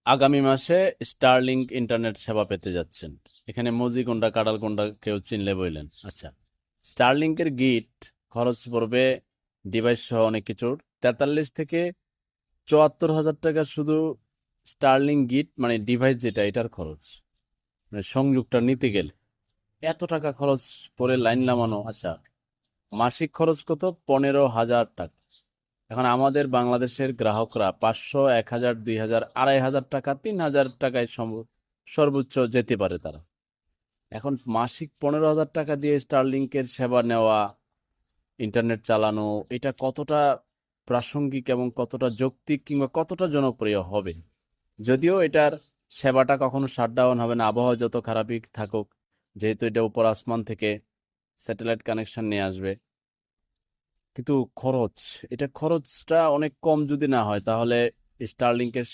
আগামী মাসে Starlink internet সেবা পেতে যাচ্ছেন। এখানে মজি কোনটা কাটাল কোনটা কেউ চিনলে বললেন। আচ্ছা, স্টারলিংকের গিট খরচ পড়বে ডিভাইস সহ অনেক কিছুর 43 থেকে 74 হাজার টাকা শুধু স্টারলিং গিট মানে ডিভাইস যেটা এটার খরচ, মানে সংযোগটা নিতে গেলে এত টাকা খরচ করে লাইন নামানো। আচ্ছা, মাসিক খরচ কত? 15,000 টাকা। এখন আমাদের বাংলাদেশের গ্রাহকরা 500, 1,000, 2,000, 2,500 টাকা, 3,000 টাকায় সর্বোচ্চ যেতে পারে তারা। এখন মাসিক 15,000 টাকা দিয়ে স্টারলিংকের সেবা নেওয়া, ইন্টারনেট চালানো, এটা কতটা প্রাসঙ্গিক এবং কতটা যৌক্তিক কিংবা কতটা জনপ্রিয় হবে? যদিও এটার সেবাটা কখনো শাটডাউন হবে না, আবহাওয়া যত খারাপই থাকুক, যেহেতু এটা উপর আসমান থেকে স্যাটেলাইট কানেকশন নিয়ে আসবে। কিন্তু খরচটা অনেক কম যদি না হয়, তাহলে স্টারলিংকের